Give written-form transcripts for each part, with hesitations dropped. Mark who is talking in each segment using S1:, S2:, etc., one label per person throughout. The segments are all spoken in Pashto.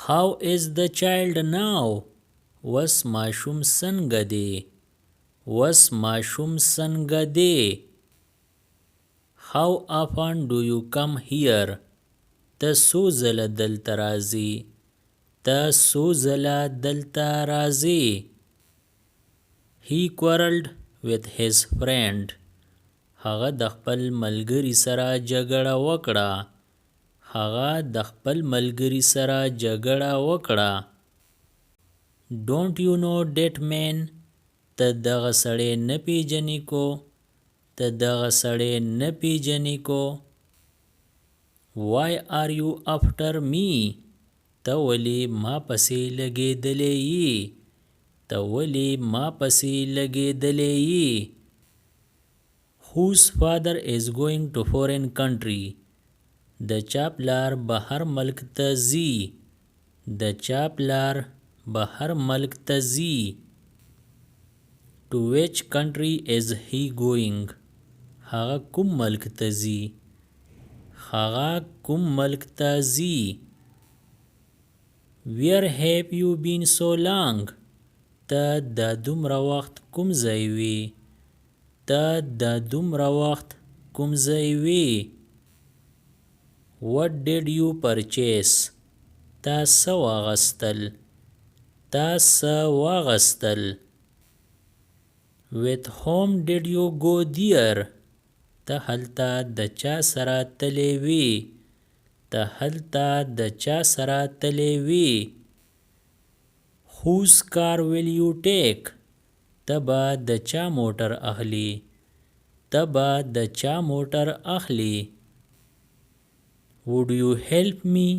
S1: How is the child now? وس ماشوم څنګه دی؟ وس ماشوم څنګه دی؟ How often do you come here? ته څو ځله دلته راځې؟ ته څو ځله دلته راځې؟ He quarreled with his friend. هغه د خپل ملګري سره جګړه وکړه. هغه د خپل ملګري سره جګړه وکړه. Don't you know that man? ته دغه سړی نه پیژنې کو؟ ته دغه سړی نه پیژنې کو؟ Why are you after me? ته ولې ما پسې لګېدلی یې؟ ته ولې ما پسې لګېدلی یې؟ Whose father is going to foreign country? د چا پلار بهر ملک ته ځي؟ د چا پلار بهر ملک ته ځي؟ To which country is he going? هغه کوم ملک ته ځي؟ هغه کوم ملک ته ځي؟ Where have you been so long? ته دا دومره وخت کوم ځای وې؟ ته دا دومره وخت کوم ځای وې؟ What did you purchase? تا څه واغستل؟ تا څه واغستل؟ With whom did you go there? ته هلته د چا سره تللی وې؟ ته هلته د چا سره تللی وې؟ Whose car will you take? ته به د چا موټر اخلي؟ ته به د چا موټر اخلي؟ Would you help me?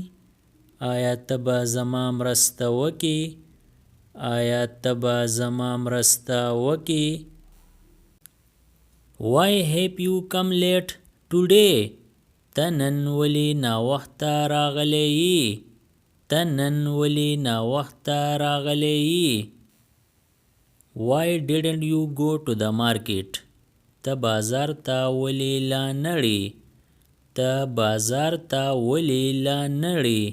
S1: آیا ته به زما مرسته وکې؟ آیا ته به زما مرسته وکې؟ Why have you come late today? ته نن ولې ناوخته راغلی یې؟ ته نن ولې ناوخته راغلی یې؟ Why didn't you go to the market? ته بازار ته ولې لا نړې؟ ته بازار ته ولې لا نړې؟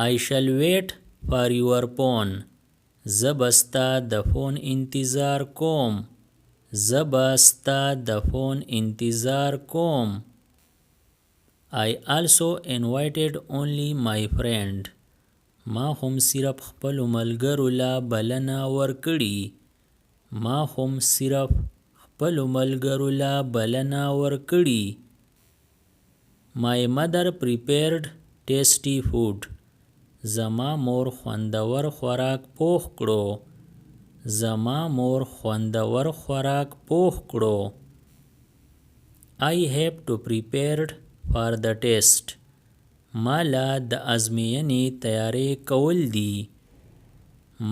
S1: I shall wait for your phone. زه به ستا د فون انتظار کوم. زه به ستا د فون انتظار کوم. I also invited only my friend. ما هم صرف خپلو ملګرو له بلنه ورکړي. ما هم صرف خپلو ملګرو له بلنه ورکړي. My mother prepared tasty food. زما مور خوندور خوراک پوخ کړو. زما مور خوندور خوراک پوخ کړو. I have to prepared for the test. ما لا د ازموینې تیاری کول دي.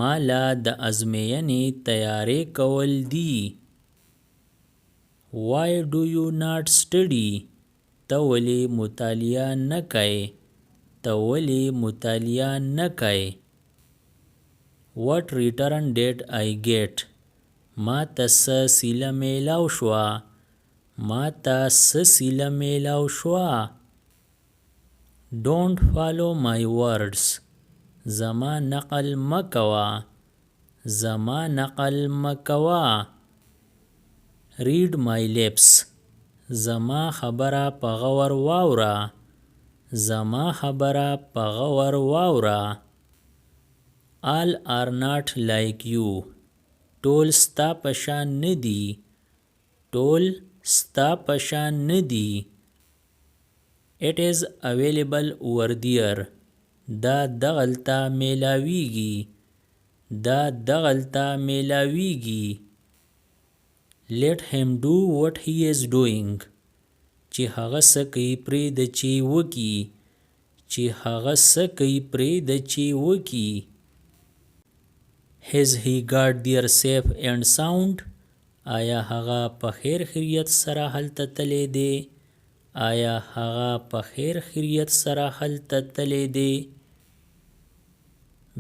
S1: ما لا د ازموینې تیاری کول دي. Why do you not study? ته ولې مطالعه نه کوې؟ ته ولې مطالعه نه کوې؟ What return did I get? ما ته څه سیله میلاو شوه؟ ما ته څه سیله میلاو شوه؟ Don't follow my words. زما نقل مه کوه. زما نقل مه کوه. Read my lips. زما خبره په غور واوره. زما خبره په غور واوره. All are not like you. ټول ستا په شان نه دي. ټول ستا په شان نه دي. It is available over there. دا دغلته میلاویږي. دا دغلته میلاویږي. Let him do what he is doing. چې هغه څه کوي پرېږده چې وکړي. چې هغه څه کوي پرېږده چې وکړي. Has he got there safe and sound? آیا هغه په خیر خیریت سره هلته تللی دی؟ آیا هغه په خیر خیریت سره هلته تللی دی؟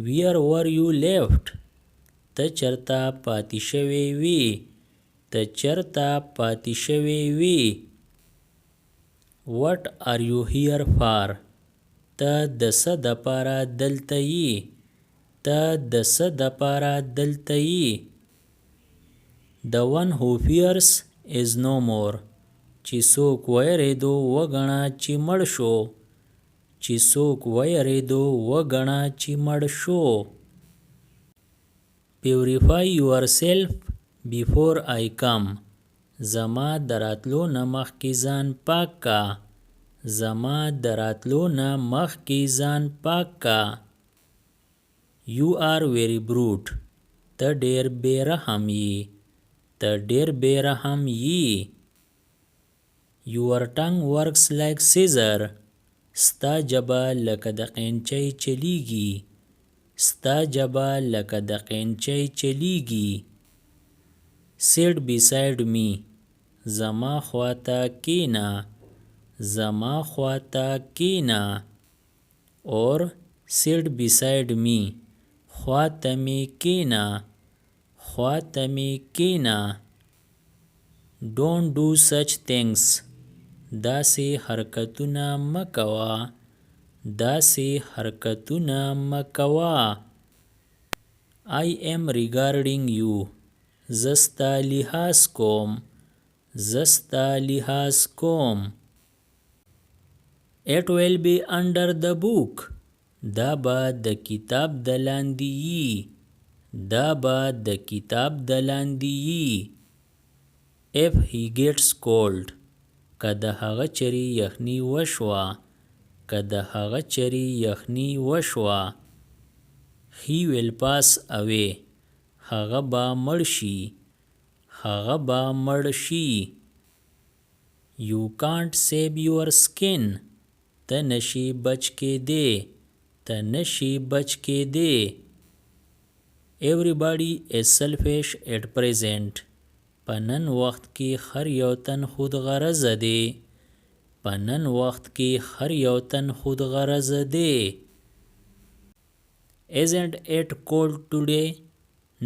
S1: Where were you left? ته چرته پاتې شوی وې؟ ته چرته پاتې شوی وې؟ What are you here for? ته د څه دپاره دلته یې؟ ته د څه دپاره دلته یې؟ The one who fears is no more. چې څوک ویرېدو وګڼه چې مړ شو. چې څوک ویرېدو وګڼه چې مړ شو. Purify yourself before I come. زما د راتلو نه مخکې ځان پاک کا. زما د راتلو نه مخکې ځان پاک کا. You are very brute. ته ډېر بې رحم یې. ته ډېر بې رحم یې. Your tongue works like scissor. ستا ژبه لکه د قینچۍ چلیږي. ستا ژبه لکه د قینچۍ چلیږي. Sit beside me. زما خواته کښېنه. زما خواته کښېنه. Or sit beside me. خواته مې کښېنه. خواته مې کښېنه. Don't do such things. داسې حرکتونه مه کوه. داسې حرکتونه مه کوه. I am regarding you. زه ستا لحاظ کوم. زه ستا لحاظ کوم. It will be under the book. دا به د کتاب د لاندې یي. دا به د کتاب د لاندې یي. If he gets cold. که د هغه چرې یخني وشوه. که د هغه چرې یخني وشوه. He will pass away. هغه به مړ شي. هغه به مړ شي. You can't save your skin. ته نشي بچ کېدی. ته نشي بچ کېدی. Everybody is selfish at present. په نن وخت کې هر یو تن خود غرضه دی. په نن وخت کې هر یو تن خود غرضه دی. Isn't it cold today?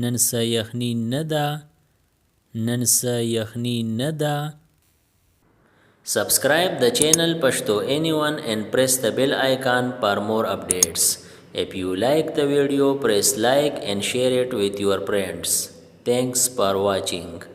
S1: نن څه یخني نه ده. نن څه یخني نه ده. Subscribe the channel Pashto Anyone and press the bell icon for more updates. If you like the video, press like and share it with your friends. Thanks for watching.